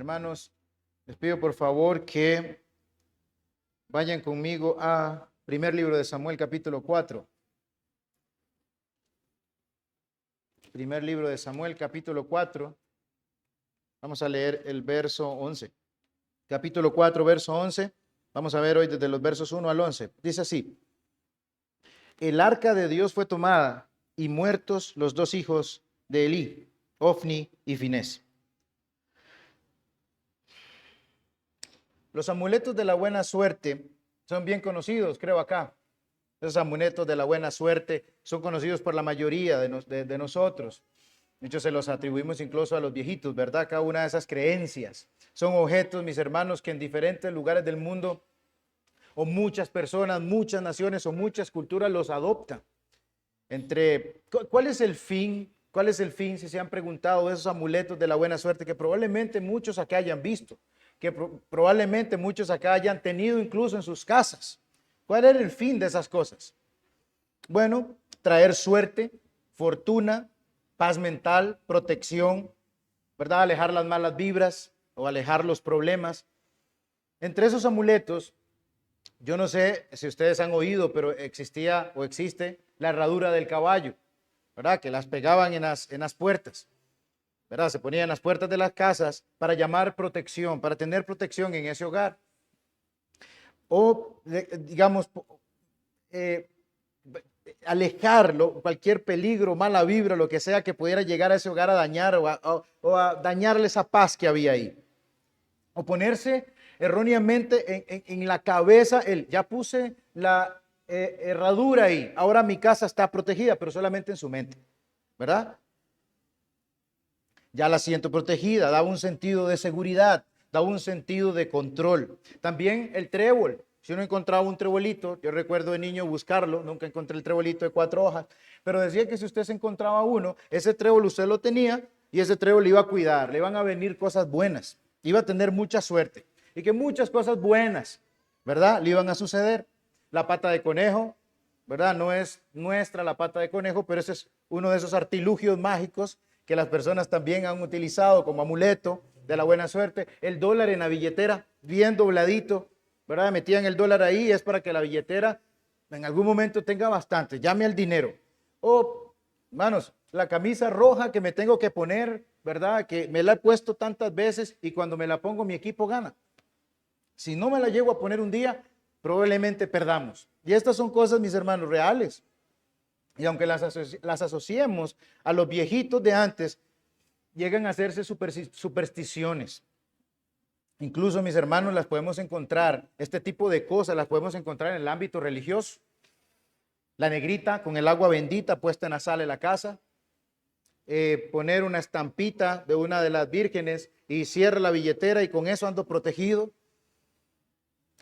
Hermanos, les pido por favor que vayan conmigo a primer libro de Samuel, capítulo 4. Primer libro de Samuel, capítulo 4. Vamos a leer el verso 11. Capítulo 4, verso 11. Vamos a ver hoy desde los versos 1 al 11. Dice así: el arca de Dios fue tomada y muertos los dos hijos de Elí, Ofni y Finés. Los amuletos de la buena suerte son bien conocidos, creo acá. Esos amuletos de la buena suerte son conocidos por la mayoría de nosotros. De hecho, se los atribuimos incluso a los viejitos, ¿verdad? Cada una de esas creencias son objetos, mis hermanos, que en diferentes lugares del mundo, o muchas personas, muchas naciones o muchas culturas los adoptan. ¿Cuál es el fin? ¿Cuál es el fin, si se han preguntado, de esos amuletos de la buena suerte que probablemente muchos acá hayan visto, que probablemente muchos acá hayan tenido incluso en sus casas? ¿Cuál era el fin de esas cosas? Bueno, traer suerte, fortuna, paz mental, protección, ¿verdad? Alejar las malas vibras o alejar los problemas. Entre esos amuletos, yo no sé si ustedes han oído, pero existía o existe la herradura del caballo, ¿verdad? Que las pegaban en las puertas, ¿verdad? Se ponían en las puertas de las casas para llamar protección, para tener protección en ese hogar. O, digamos, alejarlo, cualquier peligro, mala vibra, lo que sea que pudiera llegar a ese hogar a dañar o a dañarle esa paz que había ahí. O ponerse erróneamente en la cabeza ya puse la herradura ahí, ahora mi casa está protegida, pero solamente en su mente, ¿verdad? Ya la siento protegida, daba un sentido de seguridad, daba un sentido de control. También el trébol. Si uno encontraba un trebolito, yo recuerdo de niño buscarlo, nunca encontré el trebolito de 4 hojas, pero decía que si usted se encontraba uno, ese trébol usted lo tenía y ese trébol le iba a cuidar, le iban a venir cosas buenas, iba a tener mucha suerte y que muchas cosas buenas, ¿verdad?, le iban a suceder. La pata de conejo, ¿verdad? No es nuestra la pata de conejo, pero ese es uno de esos artilugios mágicos que las personas también han utilizado como amuleto de la buena suerte. El dólar en la billetera, bien dobladito, ¿verdad? Metían el dólar ahí, es para que la billetera en algún momento tenga bastante, llame al dinero. O, hermanos, la camisa roja que me tengo que poner, ¿verdad? Que me la he puesto tantas veces y cuando me la pongo mi equipo gana. Si no me la llego a poner un día, probablemente perdamos. Y estas son cosas, mis hermanos, reales. Y aunque las asociemos a los viejitos de antes, llegan a hacerse supersticiones. Incluso, mis hermanos, las podemos encontrar, este tipo de cosas las podemos encontrar en el ámbito religioso. La negrita con el agua bendita puesta en la sala de la casa. Poner una estampita de una de las vírgenes y cierra la billetera y con eso ando protegido.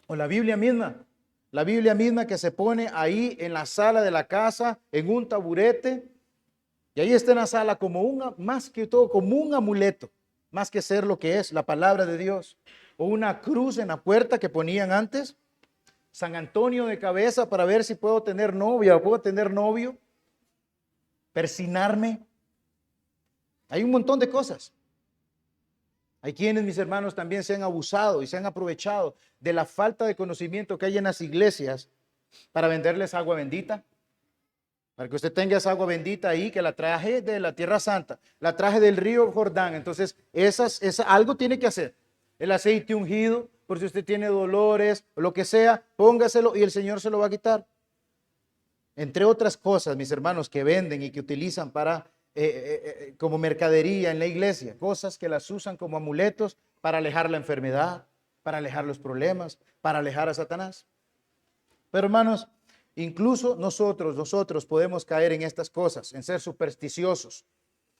O la Biblia misma que se pone ahí en la sala de la casa, en un taburete, y ahí está en la sala como más que todo, como un amuleto, más que ser lo que es la palabra de Dios. O una cruz en la puerta que ponían antes, San Antonio de cabeza para ver si puedo tener novia o puedo tener novio, persinarme. Hay un montón de cosas. Hay quienes, mis hermanos, también se han abusado y se han aprovechado de la falta de conocimiento que hay en las iglesias para venderles agua bendita. Para que usted tenga esa agua bendita ahí, que la traje de la Tierra Santa, la traje del río Jordán. Entonces, algo tiene que hacer. El aceite ungido, por si usted tiene dolores o lo que sea, póngaselo y el Señor se lo va a quitar. Entre otras cosas, mis hermanos, que venden y que utilizan como mercadería en la iglesia, cosas que las usan como amuletos para alejar la enfermedad, para alejar los problemas, para alejar a Satanás. Pero hermanos, incluso nosotros podemos caer en estas cosas, en ser supersticiosos.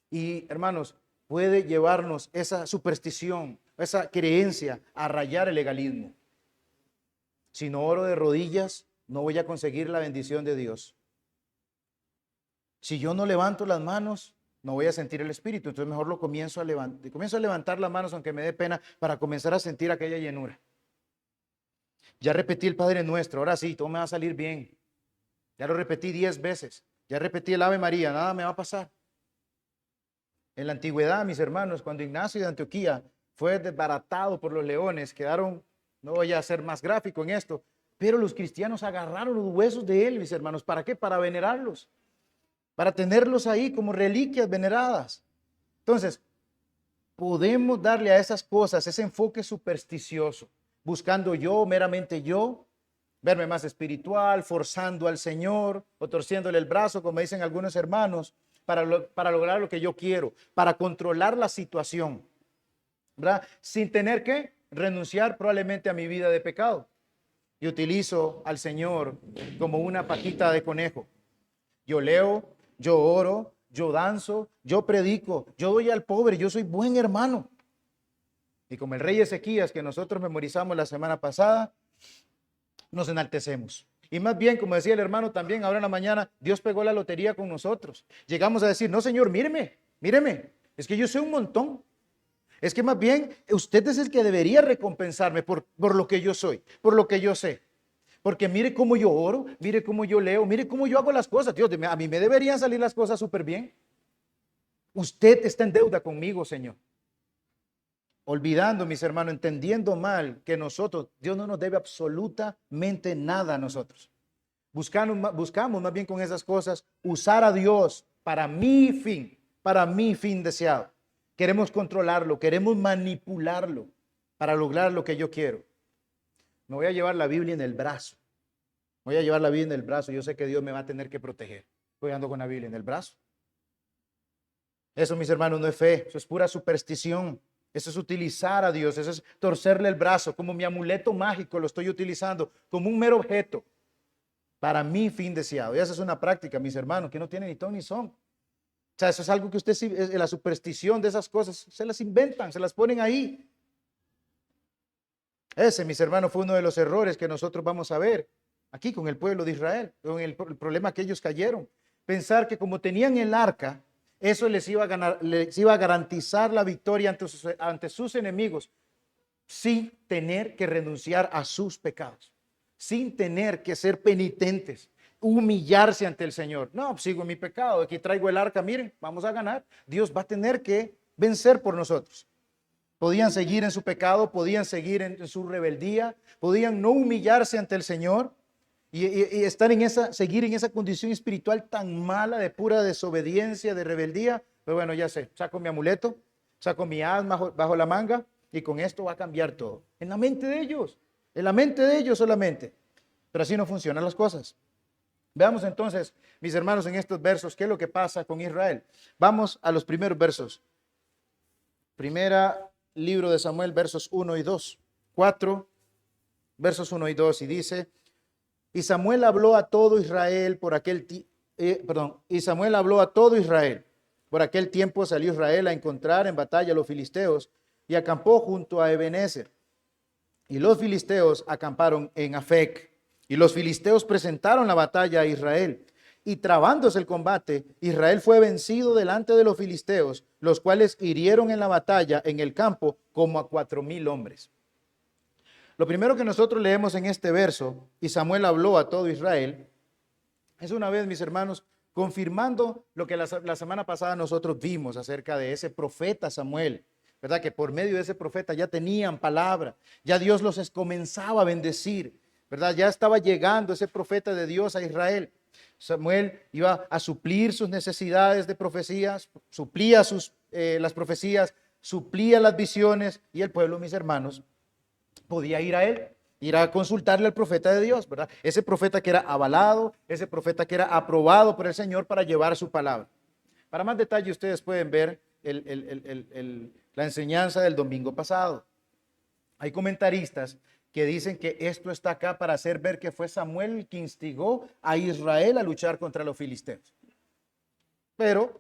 Y hermanos, puede llevarnos esa superstición, esa creencia a rayar el legalismo. Si no oro de rodillas, no voy a conseguir la bendición de Dios. Si yo no levanto las manos, no voy a sentir el Espíritu. Entonces mejor comienzo a levantar las manos aunque me dé pena para comenzar a sentir aquella llenura. Ya repetí el Padre Nuestro, ahora sí, todo me va a salir bien. Ya lo repetí 10 veces. Ya repetí el Ave María, nada me va a pasar. En la antigüedad, mis hermanos, cuando Ignacio de Antioquía fue desbaratado por los leones, quedaron, no voy a ser más gráfico en esto, pero los cristianos agarraron los huesos de él, mis hermanos. ¿Para qué? Para venerarlos, para tenerlos ahí como reliquias veneradas. Entonces, podemos darle a esas cosas ese enfoque supersticioso, buscando yo, meramente yo, verme más espiritual, forzando al Señor o torciéndole el brazo, como dicen algunos hermanos, para lograr lo que yo quiero, para controlar la situación, ¿verdad? Sin tener que renunciar probablemente a mi vida de pecado. Y utilizo al Señor como una patita de conejo. Yo leo, yo oro, yo danzo, yo predico, yo doy al pobre, yo soy buen hermano. Y como el rey Ezequías que nosotros memorizamos la semana pasada, nos enaltecemos. Y más bien, como decía el hermano también ahora en la mañana, Dios pegó la lotería con nosotros. Llegamos a decir, no Señor, míreme, míreme, es que yo sé un montón. Es que más bien usted es el que debería recompensarme por lo que yo soy, por lo que yo sé. Porque mire cómo yo oro, mire cómo yo leo, mire cómo yo hago las cosas. Dios, a mí me deberían salir las cosas súper bien. Usted está en deuda conmigo, Señor. Olvidando, mis hermanos, entendiendo mal que nosotros, Dios no nos debe absolutamente nada a nosotros. Buscamos más bien con esas cosas usar a Dios para mi fin deseado. Queremos controlarlo, queremos manipularlo para lograr lo que yo quiero. Me voy a llevar la Biblia en el brazo. Voy a llevar la Biblia en el brazo. Yo sé que Dios me va a tener que proteger. Voy ando con la Biblia en el brazo. Eso, mis hermanos, no es fe. Eso es pura superstición. Eso es utilizar a Dios. Eso es torcerle el brazo. Como mi amuleto mágico lo estoy utilizando como un mero objeto para mi fin deseado. Y esa es una práctica, mis hermanos, que no tiene ni ton ni son. O sea, eso es algo que ustedes, la superstición de esas cosas, se las inventan, se las ponen ahí. Ese, mis hermanos, fue uno de los errores que nosotros vamos a ver aquí con el pueblo de Israel, con el problema que ellos cayeron. Pensar que como tenían el arca, eso les iba a garantizar la victoria ante sus enemigos, sin tener que renunciar a sus pecados, sin tener que ser penitentes, humillarse ante el Señor. No, sigo en mi pecado, aquí traigo el arca, miren, vamos a ganar. Dios va a tener que vencer por nosotros. Podían seguir en su pecado, podían seguir en su rebeldía, podían no humillarse ante el Señor y estar seguir en esa condición espiritual tan mala de pura desobediencia, de rebeldía. Pero bueno, ya sé, saco mi amuleto, saco mi asma bajo la manga y con esto va a cambiar todo. En la mente de ellos solamente. Pero así no funcionan las cosas. Veamos entonces, mis hermanos, en estos versos, qué es lo que pasa con Israel. Vamos a los primeros versos. Primera libro de Samuel, versos 1 y 2. 4, versos 1 y 2, y dice, y Samuel habló a todo Israel y Samuel habló a todo Israel. Por aquel tiempo salió Israel a encontrar en batalla a los filisteos y acampó junto a Ebenezer. Y los filisteos acamparon en Afec. Y los filisteos presentaron la batalla a Israel. Y trabándose el combate, Israel fue vencido delante de los filisteos, los cuales hirieron en la batalla en el campo como a 4,000 hombres. Lo primero que nosotros leemos en este verso, y Samuel habló a todo Israel, es una vez, mis hermanos, confirmando lo que la semana pasada nosotros vimos acerca de ese profeta Samuel, ¿verdad? Que por medio de ese profeta ya tenían palabra, ya Dios los comenzaba a bendecir, ¿verdad? Ya estaba llegando ese profeta de Dios a Israel. Samuel iba a suplir sus necesidades de profecías, suplía las profecías, suplía las visiones, y el pueblo, mis hermanos, podía ir a él, ir a consultarle al profeta de Dios, ¿verdad? Ese profeta que era avalado, ese profeta que era aprobado por el Señor para llevar su palabra. Para más detalle, ustedes pueden ver la enseñanza del domingo pasado. Hay comentaristas que dicen que esto está acá para hacer ver que fue Samuel el que instigó a Israel a luchar contra los filisteos. Pero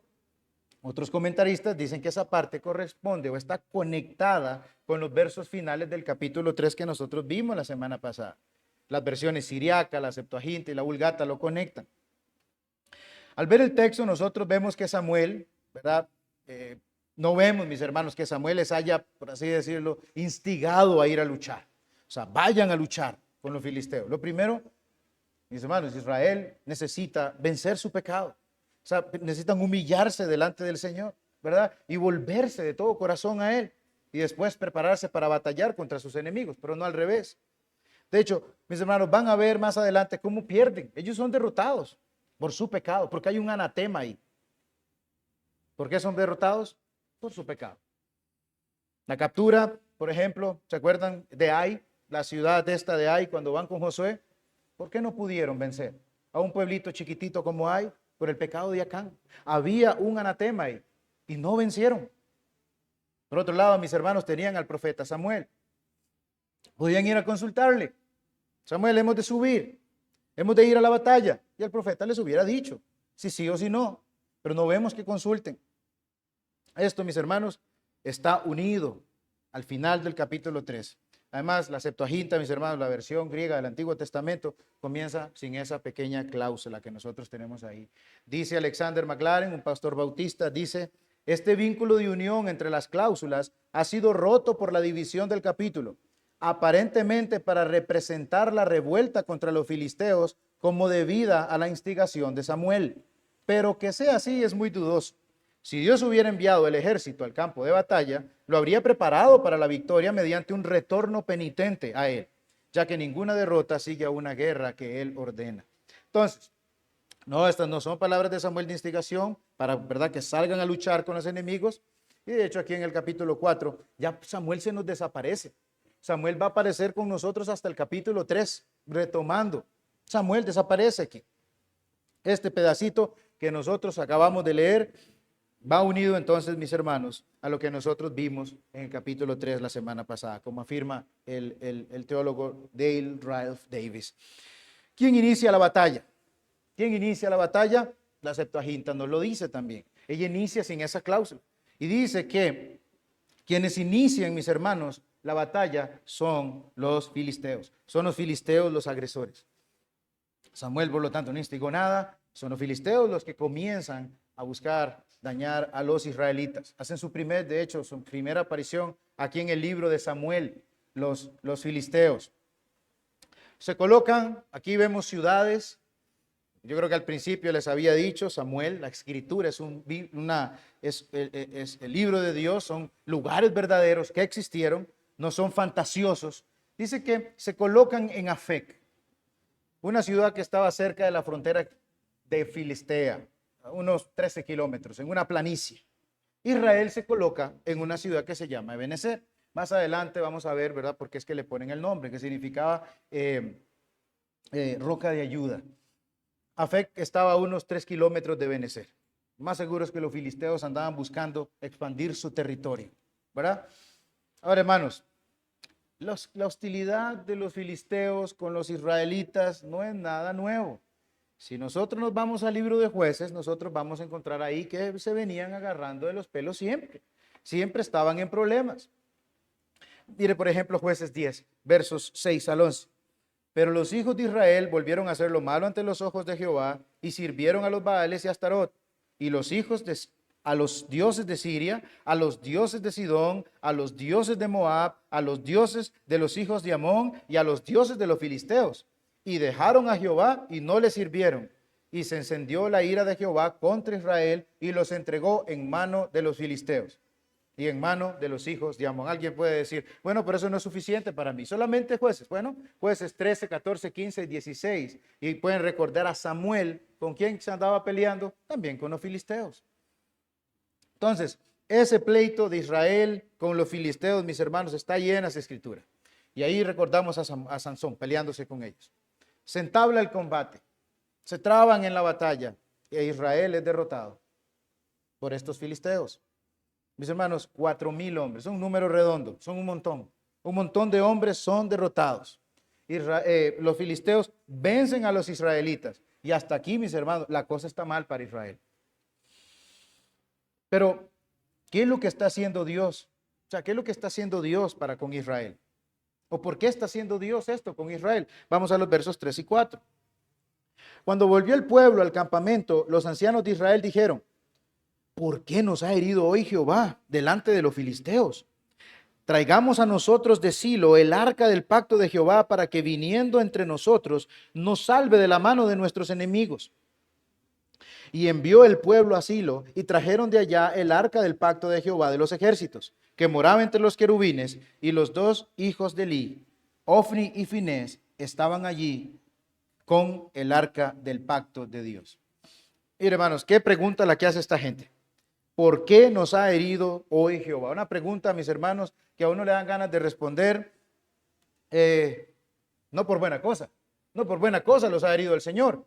otros comentaristas dicen que esa parte corresponde o está conectada con los versos finales del capítulo 3 que nosotros vimos la semana pasada. Las versiones siriaca, la Septuaginta y la Vulgata lo conectan. Al ver el texto, nosotros vemos que Samuel, ¿verdad? No vemos, mis hermanos, que Samuel les haya, por así decirlo, instigado a ir a luchar. O sea, vayan a luchar con los filisteos. Lo primero, mis hermanos, Israel necesita vencer su pecado. O sea, necesitan humillarse delante del Señor, ¿verdad? Y volverse de todo corazón a Él. y después prepararse para batallar contra sus enemigos, pero no al revés. De hecho, mis hermanos, van a ver más adelante cómo pierden. Ellos son derrotados por su pecado, porque hay un anatema ahí. ¿Por qué son derrotados? Por su pecado. La captura, por ejemplo, ¿se acuerdan de Ai? La ciudad esta de Ai, cuando van con Josué, ¿por qué no pudieron vencer a un pueblito chiquitito como Ai? Por el pecado de Acán. Había un anatema ahí y no vencieron. Por otro lado, mis hermanos tenían al profeta Samuel. Podían ir a consultarle. Samuel, hemos de subir, hemos de ir a la batalla. Y el profeta les hubiera dicho si sí o si no, pero no vemos que consulten. Esto, mis hermanos, está unido al final del capítulo 3. Además, la Septuaginta, mis hermanos, la versión griega del Antiguo Testamento, comienza sin esa pequeña cláusula que nosotros tenemos ahí. Dice Alexander McLaren, un pastor bautista, dice, este vínculo de unión entre las cláusulas ha sido roto por la división del capítulo, aparentemente para representar la revuelta contra los filisteos como debida a la instigación de Samuel. Pero que sea así es muy dudoso. Si Dios hubiera enviado el ejército al campo de batalla, lo habría preparado para la victoria mediante un retorno penitente a él, ya que ninguna derrota sigue a una guerra que él ordena. Entonces, no, estas no son palabras de Samuel de instigación para, ¿verdad?, que salgan a luchar con los enemigos. Y de hecho aquí en el capítulo 4 ya Samuel se nos desaparece. Samuel va a aparecer con nosotros hasta el capítulo 3, retomando. Samuel desaparece aquí. Este pedacito que nosotros acabamos de leer va unido entonces, mis hermanos, a lo que nosotros vimos en el capítulo 3 la semana pasada, como afirma el teólogo Dale Ralph Davis. ¿Quién inicia la batalla? ¿Quién inicia la batalla? La Septuaginta nos lo dice también. Ella inicia sin esa cláusula. Y dice que quienes inician, mis hermanos, la batalla son los filisteos. Son los filisteos los agresores. Samuel, por lo tanto, no instigó nada. Son los filisteos los que comienzan a buscar dañar a los israelitas. Hacen su primera aparición aquí en el libro de Samuel, los filisteos. Se colocan, aquí vemos ciudades. Yo creo que al principio les había dicho, Samuel, la escritura es el libro de Dios, son lugares verdaderos que existieron, no son fantasiosos. Dice que se colocan en Afec, una ciudad que estaba cerca de la frontera de Filistea, a unos 13 kilómetros, en una planicie. Israel se coloca en una ciudad que se llama Ebenezer. Más adelante vamos a ver, ¿verdad?, por qué es que le ponen el nombre, que significaba roca de ayuda. Afec estaba a unos 3 kilómetros de Ebenezer. Más seguro es que los filisteos andaban buscando expandir su territorio, ¿verdad? Ahora, hermanos, la hostilidad de los filisteos con los israelitas no es nada nuevo. Si nosotros nos vamos al libro de Jueces, nosotros vamos a encontrar ahí que se venían agarrando de los pelos siempre. Siempre estaban en problemas. Mire, por ejemplo, Jueces 10, versos 6 al 11. Pero los hijos de Israel volvieron a hacer lo malo ante los ojos de Jehová y sirvieron a los Baales y a Astarot, y a los dioses de Siria, a los dioses de Sidón, a los dioses de Moab, a los dioses de los hijos de Amón y a los dioses de los filisteos. Y dejaron a Jehová y no le sirvieron. Y se encendió la ira de Jehová contra Israel y los entregó en mano de los filisteos y en mano de los hijos de Amón. Alguien puede decir, bueno, pero eso no es suficiente para mí. Solamente Jueces. Bueno, Jueces 13, 14, 15 y 16. Y pueden recordar a Samuel, ¿con quién se andaba peleando? También con los filisteos. Entonces, ese pleito de Israel con los filisteos, mis hermanos, está llena de escritura. Y ahí recordamos a Sansón peleándose con ellos. Se entabla el combate, se traban en la batalla e Israel es derrotado por estos filisteos. Mis hermanos, 4,000 hombres, son un número redondo, son un montón de hombres son derrotados. Los filisteos vencen a los israelitas y hasta aquí, mis hermanos, la cosa está mal para Israel. Pero, ¿qué es lo que está haciendo Dios? O sea, ¿qué es lo que está haciendo Dios para con Israel? ¿O por qué está haciendo Dios esto con Israel? Vamos a los versos 3 y 4. Cuando volvió el pueblo al campamento, los ancianos de Israel dijeron, ¿por qué nos ha herido hoy Jehová delante de los filisteos? Traigamos a nosotros de Silo el arca del pacto de Jehová para que viniendo entre nosotros nos salve de la mano de nuestros enemigos. Y envió el pueblo a Silo y trajeron de allá el arca del pacto de Jehová de los ejércitos, que moraba entre los querubines, y los dos hijos de Eli, Ofni y Finés, estaban allí con el arca del pacto de Dios. Y hermanos, ¿qué pregunta la que hace esta gente? ¿Por qué nos ha herido hoy Jehová? Una pregunta, mis hermanos, que a uno le dan ganas de responder, no por buena cosa, no por buena cosa los ha herido el Señor,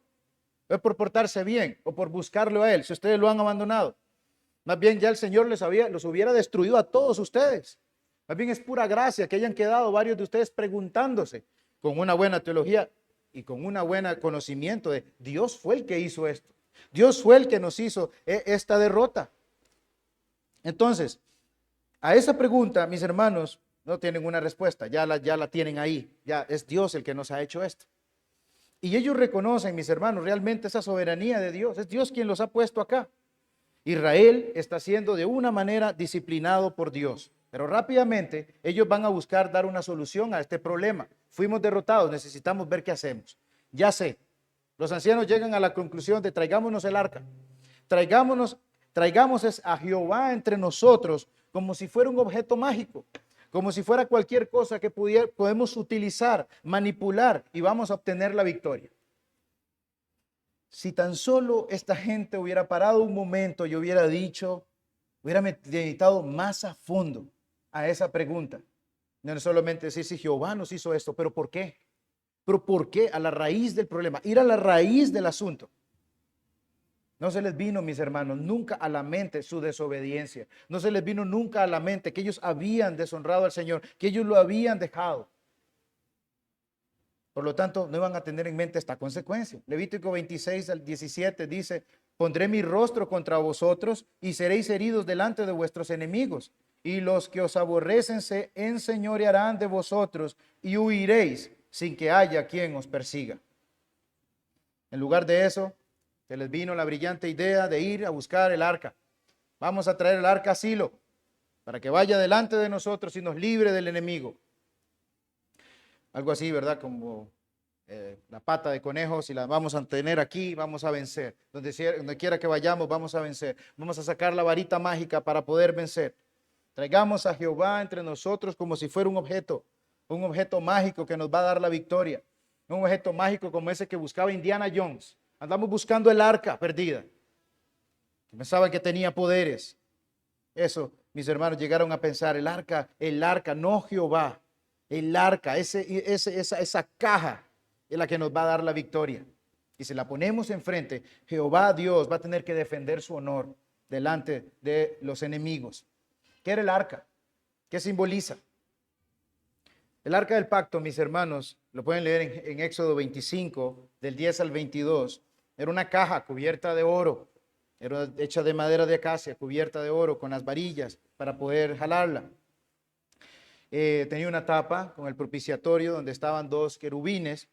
es por portarse bien o por buscarlo a Él, si ustedes lo han abandonado. Más bien ya el Señor los hubiera destruido a todos ustedes. Más bien es pura gracia que hayan quedado varios de ustedes preguntándose con una buena teología y con una buena conocimiento de Dios fue el que hizo esto. Dios fue el que nos hizo esta derrota. Entonces, a esa pregunta, mis hermanos, no tienen una respuesta, ya la tienen ahí, ya es Dios el que nos ha hecho esto. Y ellos reconocen, mis hermanos, realmente esa soberanía de Dios, es Dios quien los ha puesto acá. Israel está siendo de una manera disciplinado por Dios, pero rápidamente ellos van a buscar dar una solución a este problema. Fuimos derrotados, necesitamos ver qué hacemos. Ya sé, los ancianos llegan a la conclusión de traigámonos el arca, traigamos a Jehová entre nosotros como si fuera un objeto mágico, como si fuera cualquier cosa que podemos utilizar, manipular y vamos a obtener la victoria. Si tan solo esta gente hubiera parado un momento y hubiera dicho, hubiera meditado más a fondo a esa pregunta. No solamente decir si Jehová nos hizo esto, pero ¿por qué? ¿Pero por qué? A la raíz del problema, ir a la raíz del asunto. No se les vino, mis hermanos, nunca a la mente su desobediencia. No se les vino nunca a la mente que ellos habían deshonrado al Señor, que ellos lo habían dejado. Por lo tanto, no iban a tener en mente esta consecuencia. Levítico 26 al 17 dice, pondré mi rostro contra vosotros y seréis heridos delante de vuestros enemigos. Y los que os aborrecen se enseñorearán de vosotros y huiréis sin que haya quien os persiga. En lugar de eso, se les vino la brillante idea de ir a buscar el arca. Vamos a traer el arca a Silo para que vaya delante de nosotros y nos libre del enemigo. Algo así, ¿verdad? Como la pata de conejo, si la vamos a tener aquí, vamos a vencer. Donde quiera que vayamos, vamos a vencer. Vamos a sacar la varita mágica para poder vencer. Traigamos a Jehová entre nosotros como si fuera un objeto mágico que nos va a dar la victoria. Un objeto mágico como ese que buscaba Indiana Jones. Andamos buscando el arca perdida. Pensaban que tenía poderes. Eso, mis hermanos, llegaron a pensar, el arca, no Jehová. El arca, esa caja es la que nos va a dar la victoria. Y si la ponemos enfrente, Jehová Dios va a tener que defender su honor delante de los enemigos. ¿Qué era el arca? ¿Qué simboliza? El arca del pacto, mis hermanos, lo pueden leer en Éxodo 25, del 10 al 22. Era una caja cubierta de oro, era hecha de madera de acacia, cubierta de oro con las varillas para poder jalarla. Tenía una tapa con el propiciatorio donde estaban dos querubines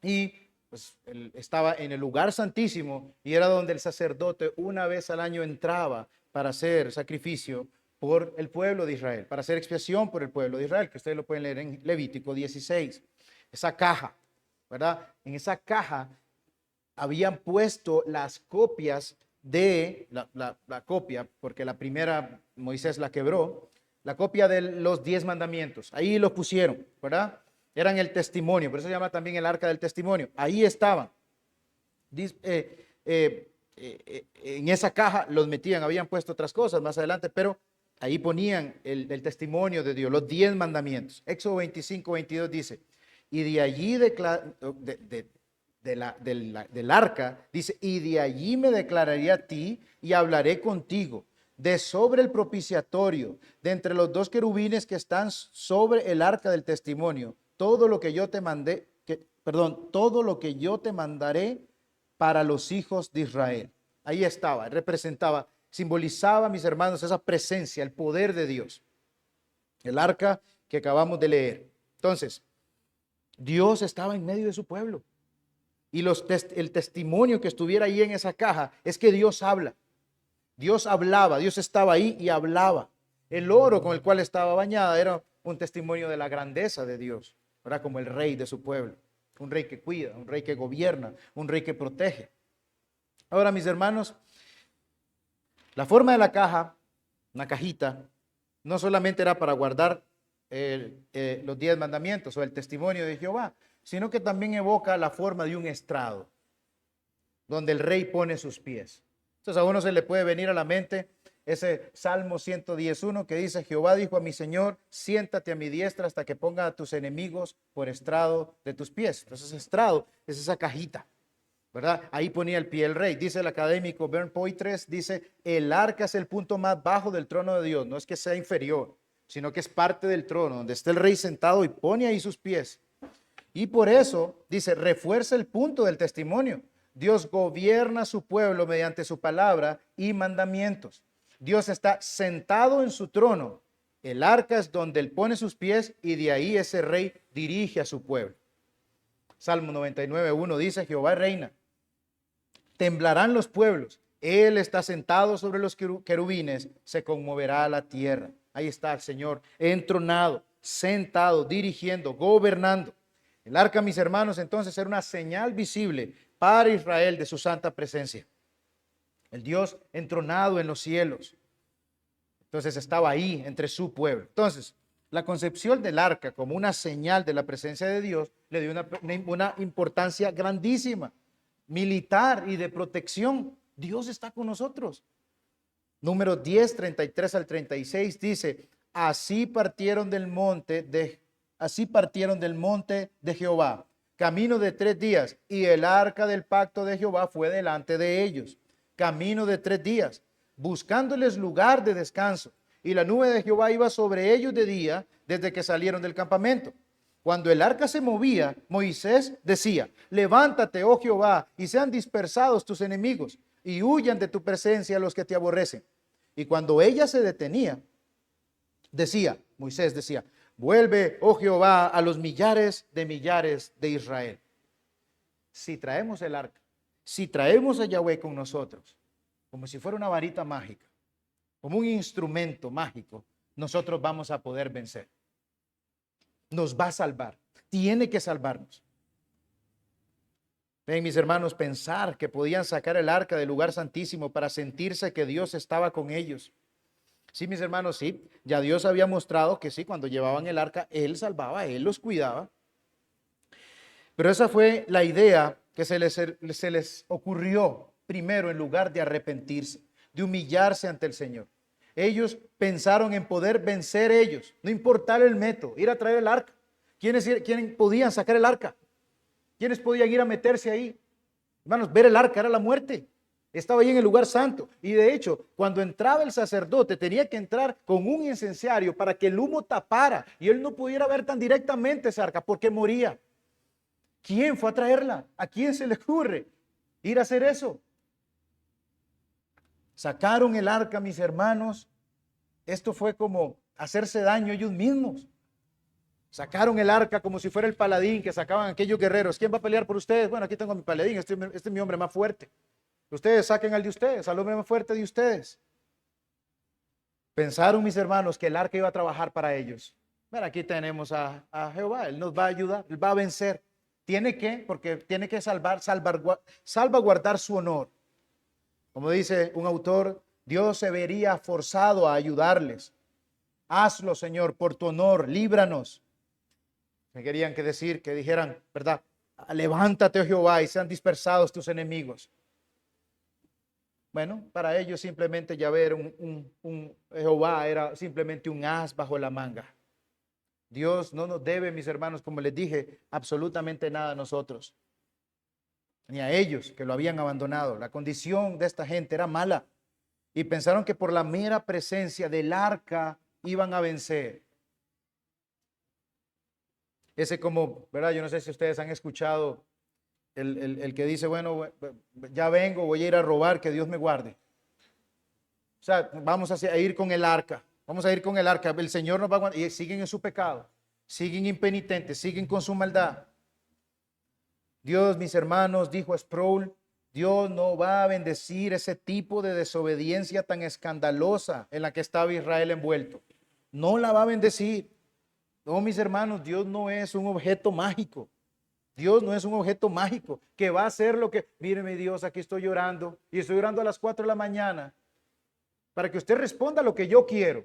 y pues, estaba en el lugar santísimo y era donde el sacerdote una vez al año entraba para hacer sacrificio por el pueblo de Israel, para hacer expiación por el pueblo de Israel, que ustedes lo pueden leer en Levítico 16. Esa caja, ¿verdad? En esa caja habían puesto las copias de la copia, porque la primera Moisés la quebró, la copia de los 10 mandamientos. Ahí los pusieron, ¿verdad? Eran el testimonio, por eso se llama también el arca del testimonio. Ahí estaban. En esa caja los metían, habían puesto otras cosas más adelante, pero ahí ponían el testimonio de Dios, los 10 mandamientos. Éxodo 25, 22 dice, y de allí del arca, dice, y de allí me declararé a ti y hablaré contigo de sobre el propiciatorio, de entre los dos querubines que están sobre el arca del testimonio, todo lo que yo te todo lo que yo te mandaré para los hijos de Israel. Ahí estaba, representaba, simbolizaba, mis hermanos, esa presencia, el poder de Dios. El arca que acabamos de leer. Entonces, Dios estaba en medio de su pueblo. Y el testimonio que estuviera ahí en esa caja es que Dios habla. Dios hablaba, Dios estaba ahí y hablaba. El oro con el cual estaba bañada era un testimonio de la grandeza de Dios, ¿verdad? Como el rey de su pueblo, un rey que cuida, un rey que gobierna, un rey que protege. Ahora, mis hermanos, la forma de la caja, una cajita, no solamente era para guardar los 10 mandamientos o el testimonio de Jehová, sino que también evoca la forma de un estrado, donde el rey pone sus pies. Entonces a uno se le puede venir a la mente ese Salmo 111 que dice: Jehová dijo a mi Señor, siéntate a mi diestra hasta que ponga a tus enemigos por estrado de tus pies. Entonces estrado es esa cajita, ¿verdad? Ahí ponía el pie el rey. Dice el académico Bernd Poitras, dice: el arca es el punto más bajo del trono de Dios. No es que sea inferior, sino que es parte del trono, donde está el rey sentado y pone ahí sus pies. Y por eso, dice, refuerza el punto del testimonio. Dios gobierna a su pueblo mediante su palabra y mandamientos. Dios está sentado en su trono. El arca es donde él pone sus pies y de ahí ese rey dirige a su pueblo. Salmo 99:1 dice: Jehová reina. Temblarán los pueblos. Él está sentado sobre los querubines. Se conmoverá la tierra. Ahí está el Señor entronado, sentado, dirigiendo, gobernando. El arca, mis hermanos, entonces era una señal visible para Israel de su santa presencia. El Dios entronado en los cielos. Entonces estaba ahí entre su pueblo. Entonces, la concepción del arca como una señal de la presencia de Dios le dio una importancia grandísima, militar y de protección. Dios está con nosotros. Número 10, 33 al 36 dice: así partieron del monte de Jehová, camino de 3 días, y el arca del pacto de Jehová fue delante de ellos, camino de 3 días, buscándoles lugar de descanso. Y la nube de Jehová iba sobre ellos de día, desde que salieron del campamento. Cuando el arca se movía, Moisés decía: levántate, oh Jehová, y sean dispersados tus enemigos, y huyan de tu presencia los que te aborrecen. Y cuando ella se detenía, Moisés decía: vuelve, oh Jehová, a los millares de Israel. Si traemos el arca, si traemos a Yahweh con nosotros, como si fuera una varita mágica, como un instrumento mágico, nosotros vamos a poder vencer. Nos va a salvar, tiene que salvarnos. Ven, mis hermanos, pensar que podían sacar el arca del lugar santísimo para sentirse que Dios estaba con ellos. Sí, mis hermanos, sí, ya Dios había mostrado que sí, cuando llevaban el arca, Él salvaba, Él los cuidaba. Pero esa fue la idea que se les ocurrió primero, en lugar de arrepentirse, de humillarse ante el Señor. Ellos pensaron en poder vencer ellos, no importara el método, ir a traer el arca. ¿Quiénes podían sacar el arca? ¿Quiénes podían ir a meterse ahí? Hermanos, ver el arca era la muerte. Estaba ahí en el lugar santo. Y de hecho, cuando entraba el sacerdote, tenía que entrar con un incensario para que el humo tapara y él no pudiera ver tan directamente esa arca porque moría. ¿Quién fue a traerla? ¿A quién se le ocurre ir a hacer eso? Sacaron el arca, mis hermanos. Esto fue como hacerse daño ellos mismos. Sacaron el arca como si fuera el paladín que sacaban aquellos guerreros. ¿Quién va a pelear por ustedes? Bueno, aquí tengo a mi paladín, este es mi hombre más fuerte. Ustedes saquen al de ustedes, al hombre más fuerte de ustedes. Pensaron, mis hermanos, que el arca iba a trabajar para ellos. Bueno, aquí tenemos a Jehová, Él nos va a ayudar, Él va a vencer. Porque tiene que salvaguardar su honor. Como dice un autor, Dios se vería forzado a ayudarles. Hazlo, Señor, por tu honor, líbranos. Me querían que dijeran, ¿verdad? Levántate, oh Jehová, y sean dispersados tus enemigos. Bueno, para ellos simplemente Jehová era simplemente un as bajo la manga. Dios no nos debe, mis hermanos, como les dije, absolutamente nada a nosotros, ni a ellos que lo habían abandonado. La condición de esta gente era mala y pensaron que por la mera presencia del arca iban a vencer. ¿Verdad? Yo no sé si ustedes han escuchado el que dice, bueno, ya vengo, voy a ir a robar, que Dios me guarde. O sea, vamos a ir con el arca, el Señor nos va a guardar, y siguen en su pecado, siguen impenitentes, siguen con su maldad. Dios, mis hermanos, dijo Sproul, Dios no va a bendecir ese tipo de desobediencia tan escandalosa en la que estaba Israel envuelto. No la va a bendecir. No, mis hermanos, Dios no es un objeto mágico. Dios no es un objeto mágico que va a hacer lo que, mire mi Dios, aquí estoy llorando y estoy llorando a las 4 de la mañana para que usted responda lo que yo quiero.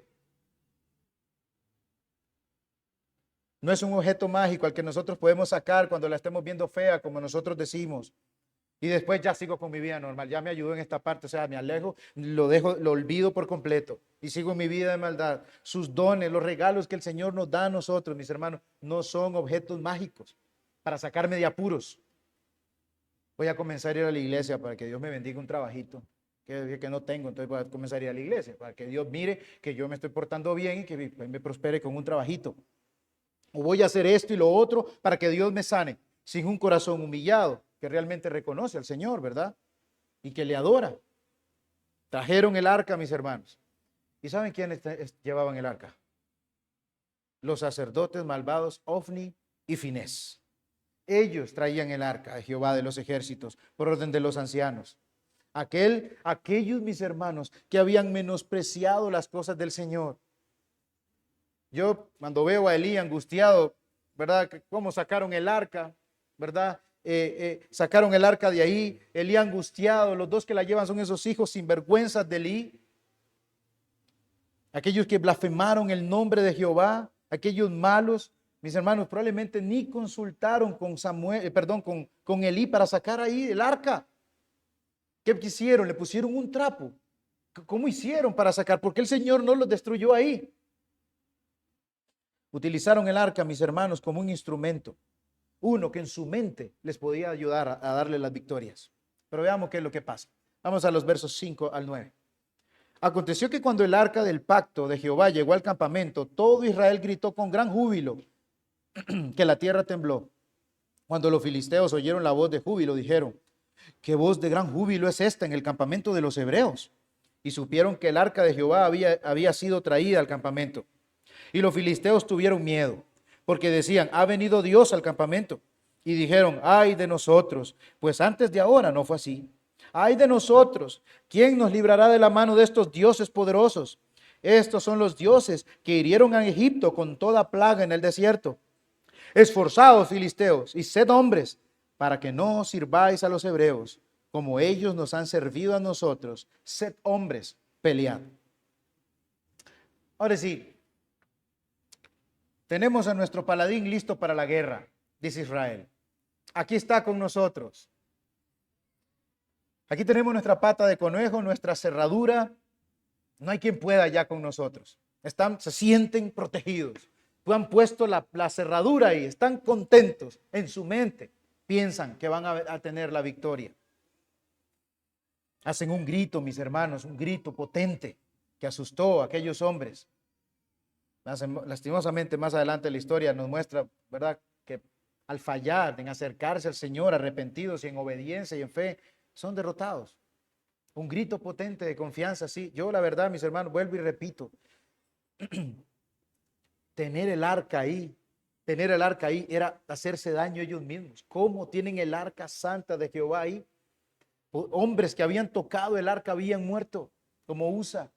No es un objeto mágico al que nosotros podemos sacar cuando la estemos viendo fea, como nosotros decimos. Y después ya sigo con mi vida normal, ya me ayudó en esta parte, o sea, me alejo, lo dejo, lo olvido por completo y sigo mi vida de maldad. Sus dones, los regalos que el Señor nos da a nosotros, mis hermanos, no son objetos mágicos para sacarme de apuros. Voy a comenzar a ir a la iglesia para que Dios me bendiga un trabajito que no tengo, entonces voy a comenzar a ir a la iglesia para que Dios mire que yo me estoy portando bien y que me prospere con un trabajito. O voy a hacer esto y lo otro para que Dios me sane, sin un corazón humillado, que realmente reconoce al Señor, ¿verdad? Y que le adora. Trajeron el arca, mis hermanos. ¿Y saben quiénes llevaban el arca? Los sacerdotes malvados Ofni y Finés. Ellos traían el arca de Jehová de los ejércitos por orden de los ancianos. Aquellos, mis hermanos, que habían menospreciado las cosas del Señor. Yo cuando veo a Elí angustiado, ¿verdad? ¿Cómo sacaron el arca? ¿Verdad? Sacaron el arca de ahí, Elí angustiado, los dos que la llevan son esos hijos sinvergüenzas de Elí, aquellos que blasfemaron el nombre de Jehová, aquellos malos, mis hermanos, probablemente ni consultaron con Samuel, con Elí para sacar ahí el arca. ¿Qué quisieron? Le pusieron un trapo. ¿Cómo hicieron para sacar? ¿Por qué el Señor no los destruyó ahí? Utilizaron el arca, mis hermanos, como un instrumento. Uno que en su mente les podía ayudar a darle las victorias. Pero veamos qué es lo que pasa. Vamos a los versos 5 al 9. Aconteció que cuando el arca del pacto de Jehová llegó al campamento, todo Israel gritó con gran júbilo, que la tierra tembló. Cuando los filisteos oyeron la voz de júbilo, dijeron: ¿qué voz de gran júbilo es esta en el campamento de los hebreos? Y supieron que el arca de Jehová había sido traída al campamento. Y los filisteos tuvieron miedo, porque decían: ha venido Dios al campamento. Y dijeron: ay de nosotros, pues antes de ahora no fue así. Ay de nosotros, ¿quién nos librará de la mano de estos dioses poderosos? Estos son los dioses que hirieron a Egipto con toda plaga en el desierto. Esforzaos, filisteos, y sed hombres, para que no sirváis a los hebreos, como ellos nos han servido a nosotros. Sed hombres, pelead. Ahora sí, tenemos a nuestro paladín listo para la guerra, dice Israel. Aquí está con nosotros. Aquí tenemos nuestra pata de conejo, nuestra cerradura. No hay quien pueda ya con nosotros. Se sienten protegidos. Han puesto la cerradura ahí, están contentos en su mente. Piensan que van a tener la victoria. Hacen un grito, mis hermanos, un grito potente que asustó a aquellos hombres. Lastimosamente, más adelante la historia nos muestra, ¿verdad?, que al fallar en acercarse al Señor arrepentidos y en obediencia y en fe, son derrotados. Un grito potente de confianza, sí. Yo, la verdad, mis hermanos, vuelvo y repito, tener el arca ahí era hacerse daño ellos mismos. ¿Cómo tienen el arca santa de Jehová ahí? Hombres que habían tocado el arca habían muerto, como Usa.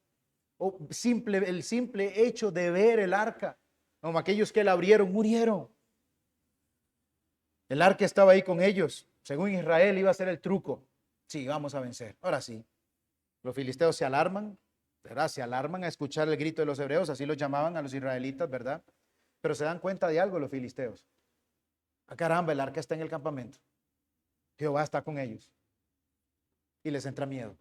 O el simple hecho de ver el arca, como aquellos que la abrieron, murieron. El arca estaba ahí con ellos. Según Israel iba a ser el truco. Sí, vamos a vencer. Ahora sí. Los filisteos se alarman, ¿verdad? Se alarman a escuchar el grito de los hebreos, así los llamaban a los israelitas, ¿verdad? Pero se dan cuenta de algo los filisteos. Ah, caramba, el arca está en el campamento. Jehová está con ellos. Y les entra miedo.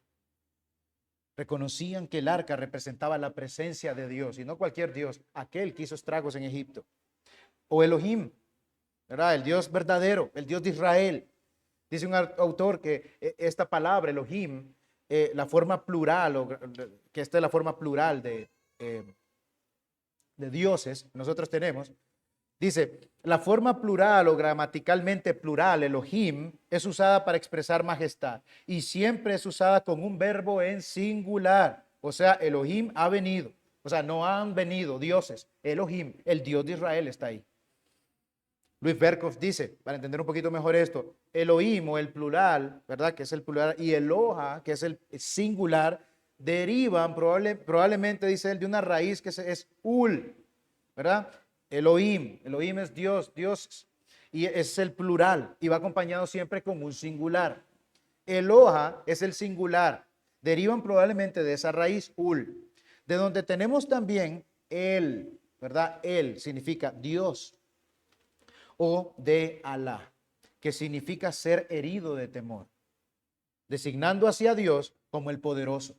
Reconocían que el arca representaba la presencia de Dios, y no cualquier Dios, aquel que hizo estragos en Egipto. O Elohim, ¿verdad? El Dios verdadero, el Dios de Israel. Dice un autor que esta palabra, Elohim, la forma plural, que esta es la forma plural de dioses que nosotros tenemos, dice, la forma plural o gramaticalmente plural, Elohim, es usada para expresar majestad y siempre es usada con un verbo en singular. O sea, Elohim ha venido. O sea, no han venido dioses. Elohim, el Dios de Israel, está ahí. Luis Berkhoff dice, para entender un poquito mejor esto, Elohim o el plural, ¿verdad? Que es el plural, y Eloha, que es el singular, derivan probablemente, dice él, de una raíz que es ul, ¿verdad? Elohim es Dios, Dios, y es el plural, y va acompañado siempre con un singular. Eloha es el singular, derivan probablemente de esa raíz ul, de donde tenemos también el, ¿verdad? El significa Dios. o de Alá, que significa ser herido de temor, designando así a Dios como el poderoso,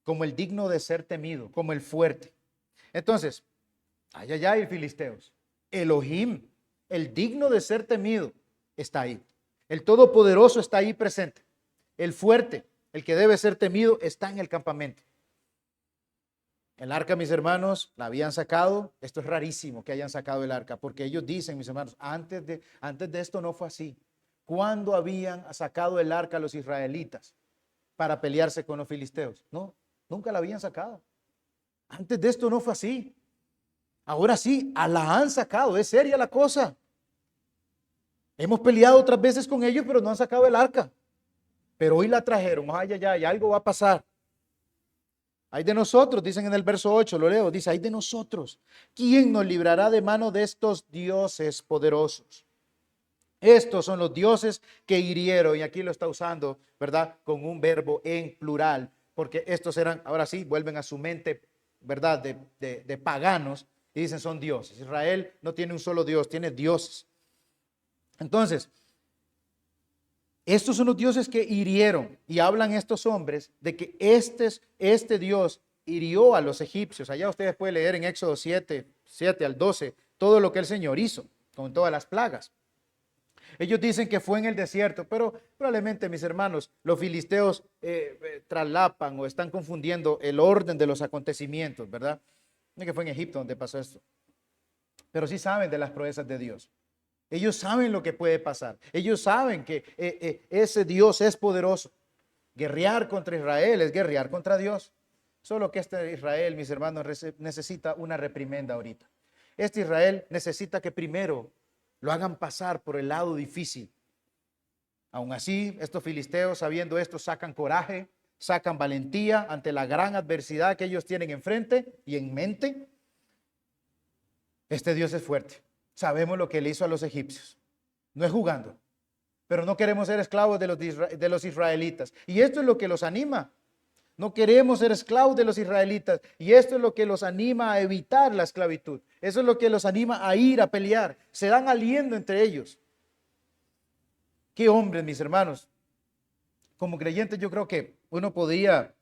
como el digno de ser temido, como el fuerte. Entonces, ay, filisteos, Elohim, el digno de ser temido, está ahí. El todopoderoso está ahí presente. El fuerte, el que debe ser temido, está en el campamento. El arca, mis hermanos, la habían sacado. Esto es rarísimo que hayan sacado el arca, porque ellos dicen, mis hermanos, antes de esto no fue así. ¿Cuándo habían sacado el arca los israelitas para pelearse con los filisteos? No, nunca la habían sacado. Antes de esto no fue así. Ahora sí, la han sacado. Es seria la cosa. Hemos peleado otras veces con ellos, pero no han sacado el arca. Pero hoy la trajeron. Ay, algo va a pasar. Hay de nosotros, dicen en el verso 8, lo leo, dice, hay de nosotros. ¿Quién nos librará de mano de estos dioses poderosos? Estos son los dioses que hirieron, y aquí lo está usando, ¿verdad? Con un verbo en plural, porque estos eran, ahora sí, vuelven a su mente, ¿verdad? De paganos, y dicen son dioses. Israel no tiene un solo Dios, tiene dioses. Entonces, estos son los dioses que hirieron, y hablan estos hombres de que este Dios hirió a los egipcios. Allá ustedes pueden leer en Éxodo 7 al 12, todo lo que el Señor hizo con todas las plagas. Ellos dicen que fue en el desierto, pero probablemente, mis hermanos, los filisteos traslapan o están confundiendo el orden de los acontecimientos, ¿verdad? No es que fue en Egipto donde pasó esto, pero sí saben de las proezas de Dios. Ellos saben lo que puede pasar. Ellos saben que ese Dios es poderoso. Guerrear contra Israel es guerrear contra Dios. Solo que este Israel, mis hermanos, necesita una reprimenda ahorita. Este Israel necesita que primero lo hagan pasar por el lado difícil. Aún así, estos filisteos, sabiendo esto, sacan coraje, sacan valentía ante la gran adversidad que ellos tienen enfrente y en mente. Este Dios es fuerte. Sabemos lo que le hizo a los egipcios. No es jugando, pero no queremos ser esclavos de los israelitas. Y esto es lo que los anima. No queremos ser esclavos de los israelitas. Y esto es lo que los anima a evitar la esclavitud. Eso es lo que los anima a ir a pelear. Se dan aliento entre ellos. Qué hombres, mis hermanos. Como creyentes, yo creo que uno podría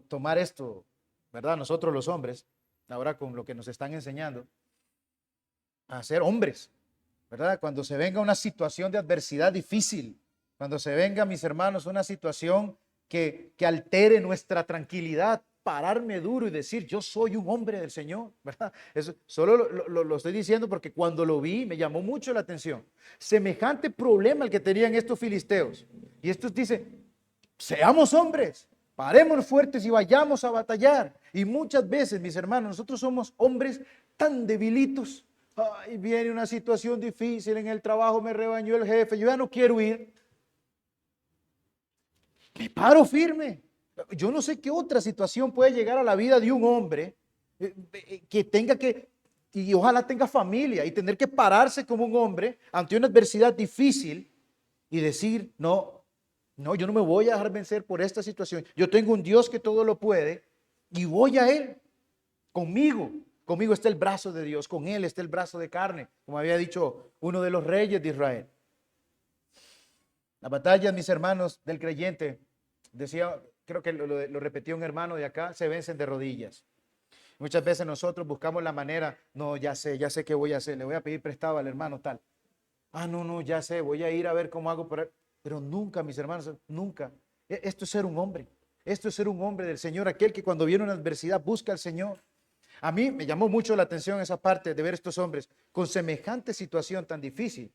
tomar esto, ¿verdad? Nosotros los hombres, ahora con lo que nos están enseñando, a ser hombres, ¿verdad? Cuando se venga una situación de adversidad difícil, cuando se venga, mis hermanos, una situación que altere nuestra tranquilidad, pararme duro y decir, yo soy un hombre del Señor, ¿verdad? Eso solo lo estoy diciendo porque cuando lo vi me llamó mucho la atención. Semejante problema el que tenían estos filisteos. Y estos dicen, seamos hombres, parémonos fuertes y vayamos a batallar. Y muchas veces, mis hermanos, nosotros somos hombres tan debilitos. Ay, viene una situación difícil en el trabajo, me regañó el jefe, yo ya no quiero ir. Me paro firme. Yo no sé qué otra situación puede llegar a la vida de un hombre que tenga que, y ojalá tenga familia, y tener que pararse como un hombre ante una adversidad difícil y decir, no, yo no me voy a dejar vencer por esta situación. Yo tengo un Dios que todo lo puede y voy a Él, conmigo. Conmigo está el brazo de Dios, con Él está el brazo de carne, como había dicho uno de los reyes de Israel. La batalla, mis hermanos, del creyente, decía, creo que lo repetió un hermano de acá, se vencen de rodillas. Muchas veces nosotros buscamos la manera, no, ya sé qué voy a hacer, le voy a pedir prestado al hermano tal. No, ya sé, voy a ir a ver cómo hago, pero nunca, mis hermanos, nunca. Esto es ser un hombre, esto es ser un hombre del Señor, aquel que cuando viene una adversidad busca al Señor. A mí me llamó mucho la atención esa parte de ver estos hombres con semejante situación tan difícil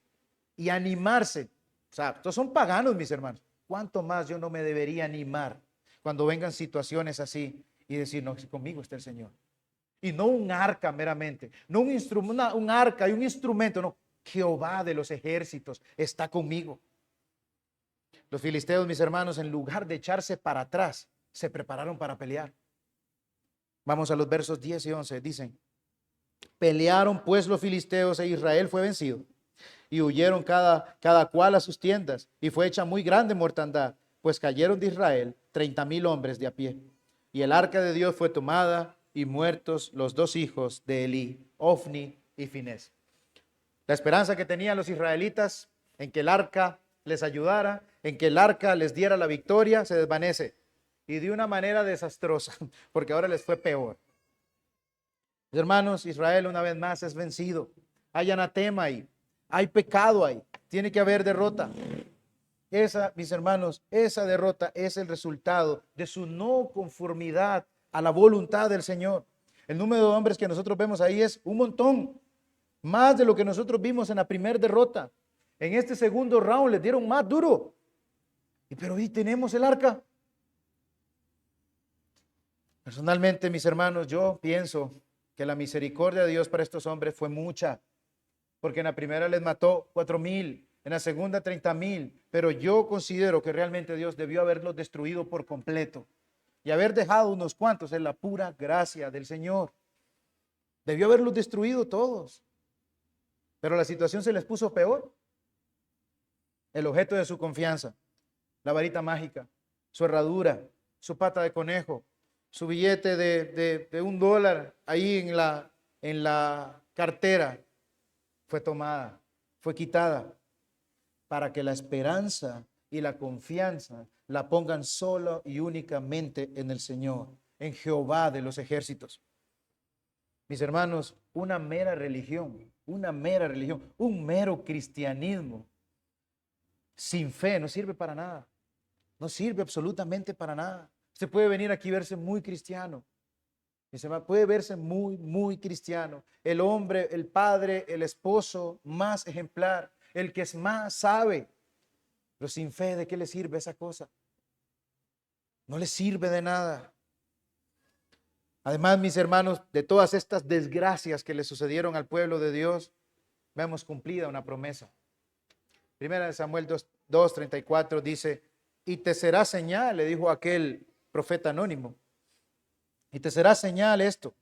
y animarse. O sea, estos son paganos, mis hermanos. ¿Cuánto más yo no me debería animar cuando vengan situaciones así y decir, no, conmigo está el Señor? Y no un arca meramente, no un arca y un instrumento, no. Jehová de los ejércitos está conmigo. Los filisteos, mis hermanos, en lugar de echarse para atrás, se prepararon para pelear. Vamos a los versos 10 y 11. Dicen, pelearon pues los filisteos e Israel fue vencido. Y huyeron cada cual a sus tiendas. Y fue hecha muy grande mortandad, pues cayeron de Israel 30,000 hombres de a pie. Y el arca de Dios fue tomada y muertos los dos hijos de Elí, Ofni y Finés. La esperanza que tenían los israelitas en que el arca les ayudara, en que el arca les diera la victoria, se desvanece. Y de una manera desastrosa, porque ahora les fue peor. Mis hermanos, Israel una vez más es vencido. Hay anatema ahí, hay pecado ahí, tiene que haber derrota. Esa, mis hermanos, esa derrota es el resultado de su no conformidad a la voluntad del Señor. El número de hombres que nosotros vemos ahí es un montón, más de lo que nosotros vimos en la primera derrota. En este segundo round les dieron más duro. Pero hoy tenemos el arca. Personalmente, mis hermanos, yo pienso que la misericordia de Dios para estos hombres fue mucha, porque en la primera les mató 4,000, en la segunda 30,000, pero yo considero que realmente Dios debió haberlos destruido por completo y haber dejado unos cuantos en la pura gracia del Señor. Debió haberlos destruido todos, pero la situación se les puso peor. El objeto de su confianza, la varita mágica, su herradura, su pata de conejo, su billete de $1 ahí en la cartera, fue tomada, fue quitada, para que la esperanza y la confianza la pongan solo y únicamente en el Señor, en Jehová de los ejércitos. Mis hermanos, una mera religión, un mero cristianismo sin fe no sirve para nada, no sirve absolutamente para nada. Usted puede venir aquí y verse muy cristiano, puede verse muy cristiano, el hombre, el padre, el esposo más ejemplar, el que es más sabe, pero sin fe, ¿de qué le sirve esa cosa? No le sirve de nada. Además, mis hermanos, de todas estas desgracias que le sucedieron al pueblo de Dios, vemos cumplida una promesa. Primera de Samuel 2:34 dice, y te será señal, le dijo aquel profeta anónimo, y te será señal esto,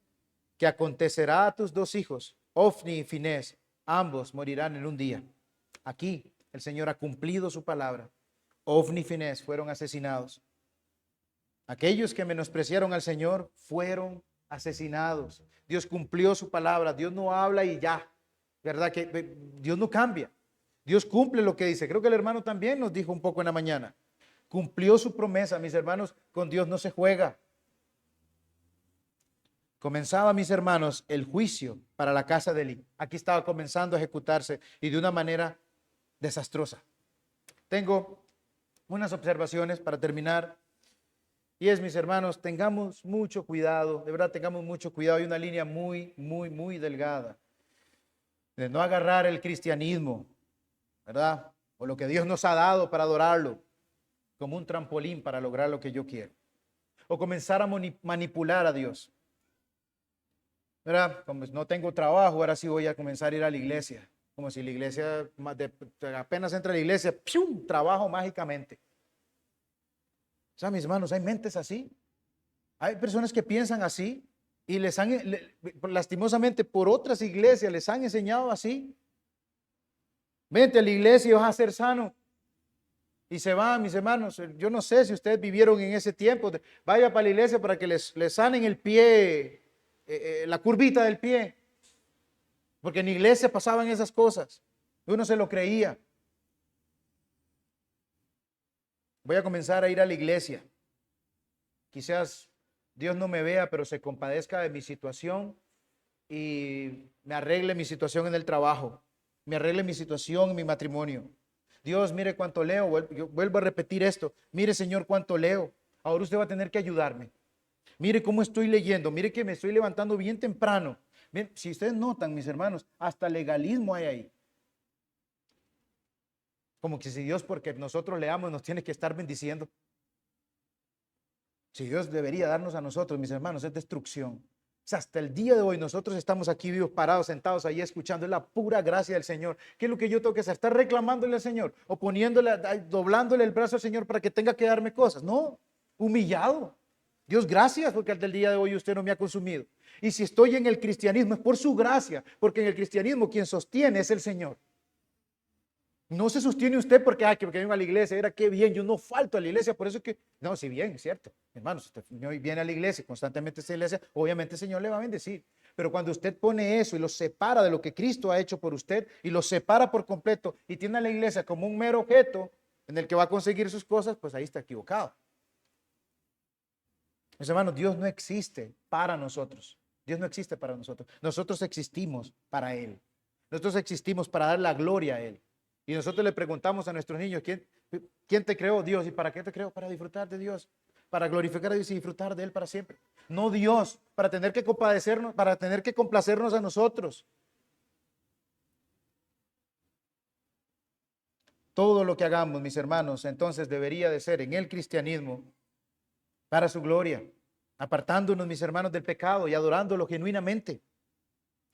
que acontecerá a tus 2 hijos, Ofni y Finés, ambos morirán en un día. Aquí el Señor ha cumplido su palabra. Ofni y Finés fueron asesinados. Aquellos que menospreciaron al Señor fueron asesinados. Dios cumplió su palabra. Dios no habla y ya, ¿verdad? Que Dios no cambia. Dios cumple lo que dice. Creo que el hermano también nos dijo un poco en la mañana. Cumplió su promesa, mis hermanos. Con Dios no se juega. Comenzaba, mis hermanos, el juicio para la casa de Elí. Aquí estaba comenzando a ejecutarse y de una manera desastrosa. Tengo unas observaciones para terminar. Y es, mis hermanos, tengamos mucho cuidado, de verdad tengamos mucho cuidado. Hay una línea muy delgada de no agarrar el cristianismo, ¿verdad? O lo que Dios nos ha dado para adorarlo como un trampolín para lograr lo que yo quiero. O comenzar a manipular a Dios, ¿verdad? Como no tengo trabajo, ahora sí voy a comenzar a ir a la iglesia. Como si la iglesia, apenas entra a la iglesia, ¡pium!, trabajo mágicamente. O sea, mis hermanos, hay mentes así. Hay personas que piensan así y lastimosamente por otras iglesias les han enseñado así. Vente a la iglesia y vas a ser sano. Y se van, mis hermanos. Yo no sé si ustedes vivieron en ese tiempo. Vaya para la iglesia para que les sanen el pie, la curvita del pie. Porque en la iglesia pasaban esas cosas. Uno se lo creía. Voy a comenzar a ir a la iglesia. Quizás Dios no me vea, pero se compadezca de mi situación y me arregle mi situación en el trabajo, me arregle mi situación en mi matrimonio. Dios, mire cuánto leo. Yo vuelvo a repetir esto. Mire, Señor, cuánto leo. Ahora usted va a tener que ayudarme. Mire cómo estoy leyendo. Mire que me estoy levantando bien temprano. Bien, si ustedes notan, mis hermanos, hasta legalismo hay ahí. Como que si Dios, porque nosotros leamos, nos tiene que estar bendiciendo. Si Dios debería darnos a nosotros, mis hermanos, es destrucción. O sea, hasta el día de hoy nosotros estamos aquí vivos, parados, sentados ahí escuchando. Es la pura gracia del Señor. ¿Qué es lo que yo tengo que hacer? ¿Estar reclamándole al Señor? ¿O doblándole el brazo al Señor para que tenga que darme cosas? No, humillado. Dios, gracias porque hasta el día de hoy usted no me ha consumido. Y si estoy en el cristianismo es por su gracia, porque en el cristianismo quien sostiene es el Señor. No se sostiene usted porque vengo a la iglesia, era qué bien, yo no falto a la iglesia, por eso es que, no, si bien, es cierto, hermanos, usted viene a la iglesia, constantemente a esta iglesia, obviamente el Señor le va a bendecir, Pero cuando usted pone eso y lo separa de lo que Cristo ha hecho por usted y lo separa por completo y tiene a la iglesia como un mero objeto en el que va a conseguir sus cosas, pues ahí está equivocado. Mis hermanos, Dios no existe para nosotros. Dios no existe para nosotros. Nosotros existimos para Él. Nosotros existimos para dar la gloria a Él. Y nosotros le preguntamos a nuestros niños, ¿quién te creó? Dios. ¿Y para qué te creó? Para disfrutar de Dios, para glorificar a Dios y disfrutar de Él para siempre. No Dios, para tener que compadecernos, para tener que complacernos a nosotros. Todo lo que hagamos, mis hermanos, entonces debería de ser en el cristianismo para su gloria, apartándonos, mis hermanos, del pecado y adorándolo genuinamente.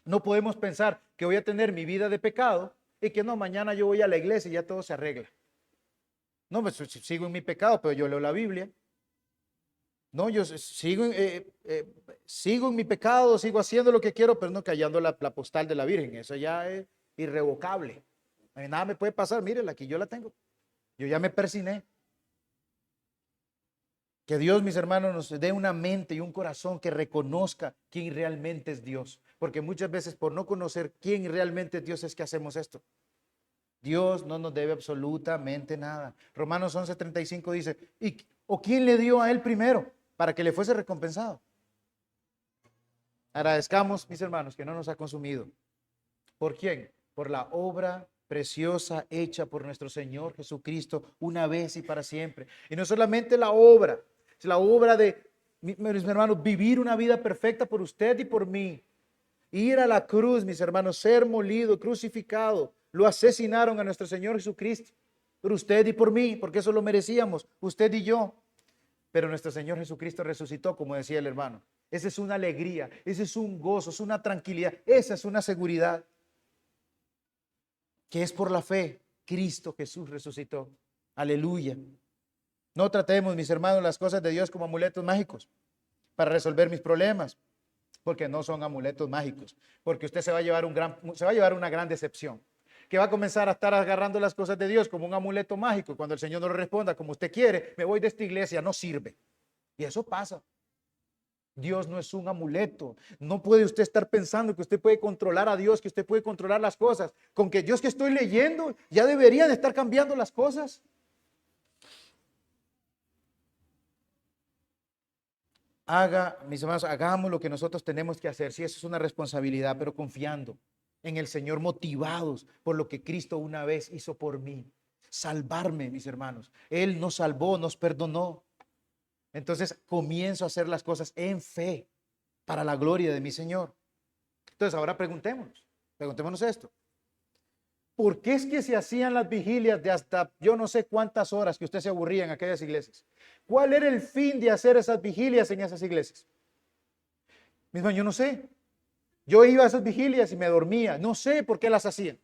No podemos pensar que voy a tener mi vida de pecado y que no, mañana yo voy a la iglesia y ya todo se arregla. No, pues sigo en mi pecado, pero yo leo la Biblia. No, yo sigo en mi pecado, sigo haciendo lo que quiero, pero no callando la postal de la Virgen. Eso ya es irrevocable. A mí nada me puede pasar, mírela, aquí yo la tengo. Yo ya me persiné. Que Dios, mis hermanos, nos dé una mente y un corazón que reconozca quién realmente es Dios. Porque muchas veces por no conocer quién realmente es Dios es que hacemos esto. Dios no nos debe absolutamente nada. Romanos 11:35 dice, ¿o quién le dio a él primero para que le fuese recompensado? Agradezcamos, mis hermanos, que no nos ha consumido. ¿Por quién? Por la obra preciosa hecha por nuestro Señor Jesucristo una vez y para siempre. Y no solamente la obra, es la obra de, mis hermanos, vivir una vida perfecta por usted y por mí. Ir a la cruz, mis hermanos, ser molido, crucificado. Lo asesinaron a nuestro Señor Jesucristo por usted y por mí, porque eso lo merecíamos, usted y yo. Pero nuestro Señor Jesucristo resucitó, como decía el hermano. Esa es una alegría, ese es un gozo, es una tranquilidad, esa es una seguridad. Que es por la fe, Cristo Jesús resucitó. Aleluya. No tratemos, mis hermanos, las cosas de Dios como amuletos mágicos para resolver mis problemas, porque no son amuletos mágicos, porque usted se va a llevar una gran decepción, que va a comenzar a estar agarrando las cosas de Dios como un amuleto mágico. Cuando el Señor no le responda como usted quiere, me voy de esta iglesia, no sirve. Y eso pasa. Dios no es un amuleto. No puede usted estar pensando que usted puede controlar a Dios, que usted puede controlar las cosas. Con que Dios que estoy leyendo, ya deberían estar cambiando las cosas. Mis hermanos, hagamos lo que nosotros tenemos que hacer. Sí, eso es una responsabilidad, pero confiando en el Señor, motivados por lo que Cristo una vez hizo por mí. Salvarme, mis hermanos. Él nos salvó, nos perdonó. Entonces comienzo a hacer las cosas en fe para la gloria de mi Señor. Entonces ahora preguntémonos esto. ¿Por qué es que se hacían las vigilias de hasta yo no sé cuántas horas que usted se aburría en aquellas iglesias? ¿Cuál era el fin de hacer esas vigilias en esas iglesias? Mismo, yo no sé. Yo iba a esas vigilias y me dormía. No sé por qué las hacían.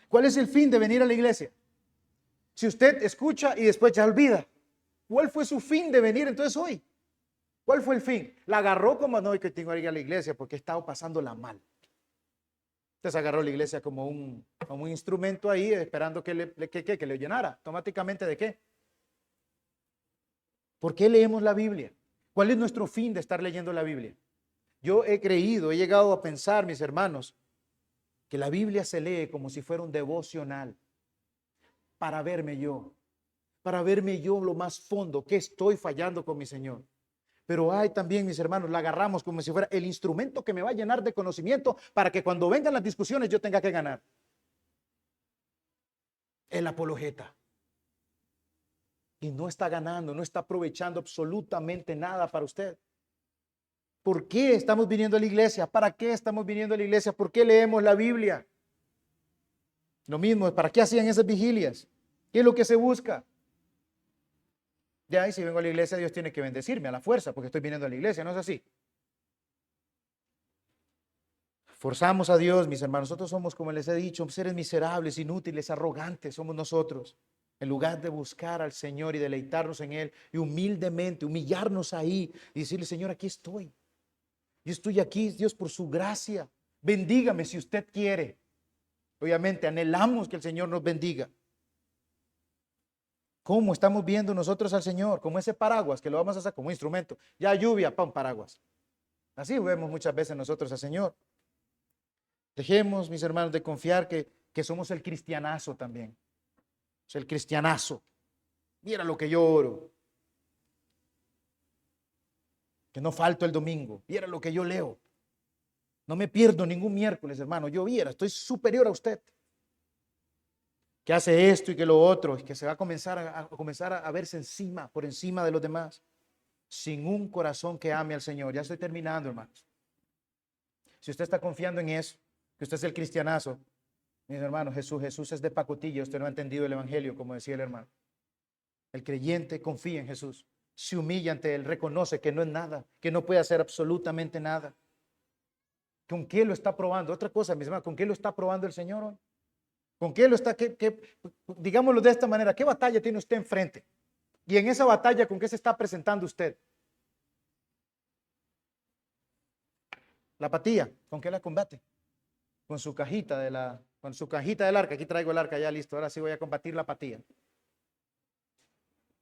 ¿Cuál es el fin de venir a la iglesia? Si usted escucha y después ya olvida, ¿cuál fue su fin de venir entonces hoy? ¿Cuál fue el fin? La agarró como no, que tengo que ir a la iglesia porque he estado pasándola mal. Entonces agarró la iglesia como un instrumento ahí, esperando que le llenara. ¿Automáticamente de qué? ¿Por qué leemos la Biblia? ¿Cuál es nuestro fin de estar leyendo la Biblia? Yo he llegado a pensar, mis hermanos, que la Biblia se lee como si fuera un devocional para verme yo lo más fondo, que estoy fallando con mi Señor. Pero hay también, mis hermanos, la agarramos como si fuera el instrumento que me va a llenar de conocimiento para que cuando vengan las discusiones yo tenga que ganar. El apologeta. Y no está ganando, no está aprovechando absolutamente nada para usted. ¿Por qué estamos viniendo a la iglesia? ¿Para qué estamos viniendo a la iglesia? ¿Por qué leemos la Biblia? Lo mismo, ¿para qué hacían esas vigilias? ¿Qué es lo que se busca? Ya, y si vengo a la iglesia, Dios tiene que bendecirme a la fuerza, porque estoy viniendo a la iglesia, ¿no es así? Forzamos a Dios, mis hermanos. Nosotros somos, como les he dicho, seres miserables, inútiles, arrogantes, somos nosotros. En lugar de buscar al Señor y deleitarnos en Él y humildemente humillarnos ahí y decirle, Señor, aquí estoy. Yo estoy aquí, Dios, por su gracia. Bendígame si usted quiere. Obviamente anhelamos que el Señor nos bendiga. ¿Cómo estamos viendo nosotros al Señor? Como ese paraguas que lo vamos a hacer como instrumento. Ya lluvia, pan, paraguas. Así vemos muchas veces nosotros al Señor. Dejemos, mis hermanos, de confiar que somos el cristianazo también. Es el cristianazo. Mira lo que yo oro. Que no falto el domingo. Mira lo que yo leo. No me pierdo ningún miércoles, hermano. Yo estoy superior a usted. Que hace esto y que lo otro. Y que se va a comenzar a verse encima, por encima de los demás. Sin un corazón que ame al Señor. Ya estoy terminando, hermanos. Si usted está confiando en eso, que usted es el cristianazo, mis hermanos, Jesús es de pacotilla. Usted no ha entendido el evangelio, como decía el hermano. El creyente confía en Jesús, se humilla ante Él, reconoce que no es nada, que no puede hacer absolutamente nada. ¿Con qué lo está probando? Otra cosa, mis hermanos, ¿con qué lo está probando el Señor hoy? ¿Con qué lo está, digámoslo de esta manera, qué batalla tiene usted enfrente? Y en esa batalla, ¿con qué se está presentando usted? La apatía, ¿con qué la combate? Con su cajita del arca. Aquí traigo el arca ya listo, ahora sí voy a combatir la apatía.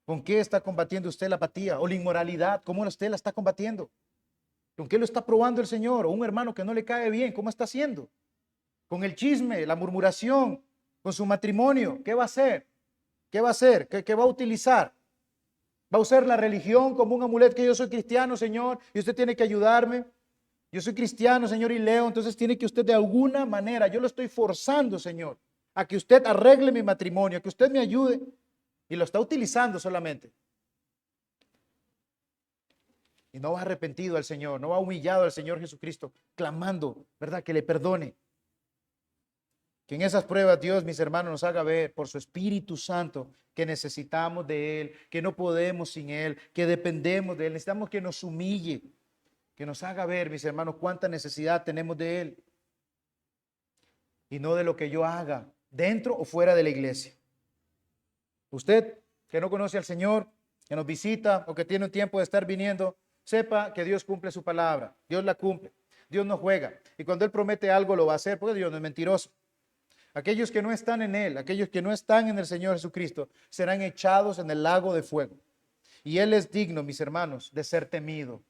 ¿Con qué está combatiendo usted la apatía o la inmoralidad? ¿Cómo usted la está combatiendo? ¿Con qué lo está probando el Señor? O un hermano que no le cae bien, ¿cómo está haciendo? Con el chisme, la murmuración, con su matrimonio, ¿qué va a hacer? ¿Qué va a hacer? ¿Qué va a utilizar? ¿Va a usar la religión como un amuleto? Que yo soy cristiano, Señor, y usted tiene que ayudarme. Yo soy cristiano, Señor, y leo, entonces tiene que usted de alguna manera, yo lo estoy forzando, Señor, a que usted arregle mi matrimonio, a que usted me ayude. Y lo está utilizando solamente. Y no va arrepentido al Señor, no va humillado al Señor Jesucristo, clamando, ¿verdad? Que le perdone. Que en esas pruebas Dios, mis hermanos, nos haga ver por su Espíritu Santo que necesitamos de Él, que no podemos sin Él, que dependemos de Él. Necesitamos que nos humille, que nos haga ver, mis hermanos, cuánta necesidad tenemos de Él. Y no de lo que yo haga, dentro o fuera de la iglesia. Usted que no conoce al Señor, que nos visita o que tiene un tiempo de estar viniendo, sepa que Dios cumple su palabra. Dios la cumple. Dios no juega. Y cuando Él promete algo, lo va a hacer, porque Dios no es mentiroso. Aquellos que no están en Él, aquellos que no están en el Señor Jesucristo, serán echados en el lago de fuego. Y Él es digno, mis hermanos, de ser temido.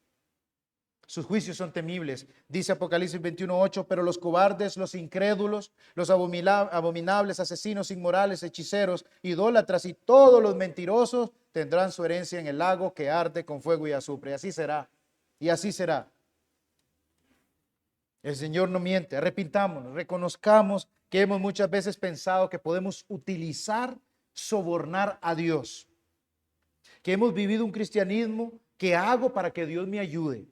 Sus juicios son temibles. Dice Apocalipsis 21:8, pero los cobardes, los incrédulos, los abominables, asesinos, inmorales, hechiceros, idólatras y todos los mentirosos tendrán su herencia en el lago que arde con fuego y azufre. Y así será. Y así será. El Señor no miente. Arrepintámonos, reconozcamos que hemos muchas veces pensado que podemos utilizar, sobornar a Dios. Que hemos vivido un cristianismo que hago para que Dios me ayude.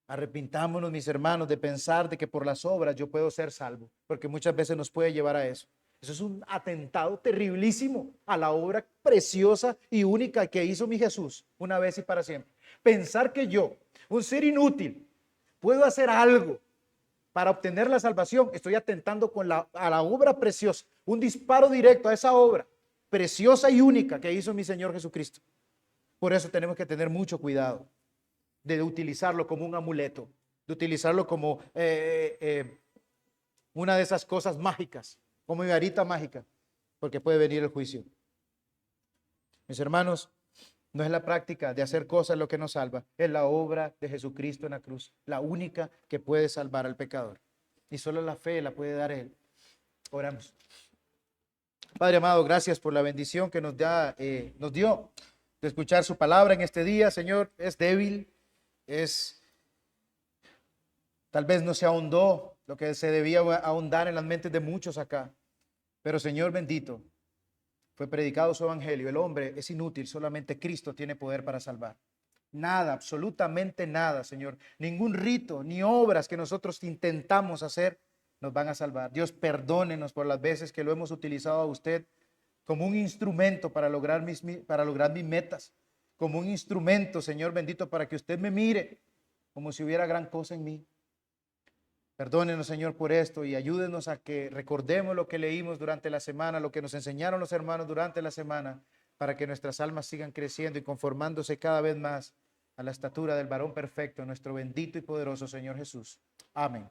Arrepintámonos, mis hermanos, de pensar de que por las obras yo puedo ser salvo, porque muchas veces nos puede llevar a eso. Eso es un atentado terriblísimo a la obra preciosa y única que hizo mi Jesús una vez y para siempre. Pensar que yo, un ser inútil, puedo hacer algo para obtener la salvación, estoy atentando a la obra preciosa, un disparo directo a esa obra preciosa y única que hizo mi Señor Jesucristo. Por eso tenemos que tener mucho cuidado de utilizarlo como un amuleto, de utilizarlo como una de esas cosas mágicas, como mi varita mágica, porque puede venir el juicio. Mis hermanos, no es la práctica de hacer cosas lo que nos salva, es la obra de Jesucristo en la cruz, la única que puede salvar al pecador. Y solo la fe la puede dar Él. Oramos. Padre amado, gracias por la bendición que nos dio de escuchar su palabra en este día. Señor, es débil. Tal vez no se ahondó lo que se debía ahondar en las mentes de muchos acá. Pero Señor bendito, fue predicado su evangelio. El hombre es inútil, solamente Cristo tiene poder para salvar. Nada, absolutamente nada, Señor. Ningún rito, ni obras que nosotros intentamos hacer nos van a salvar. Dios, perdónenos por las veces que lo hemos utilizado a usted como un instrumento para lograr mis metas. Como un instrumento, Señor bendito, para que usted me mire como si hubiera gran cosa en mí. Perdónenos, Señor, por esto y ayúdenos a que recordemos lo que leímos durante la semana, lo que nos enseñaron los hermanos durante la semana, para que nuestras almas sigan creciendo y conformándose cada vez más a la estatura del varón perfecto, nuestro bendito y poderoso Señor Jesús. Amén.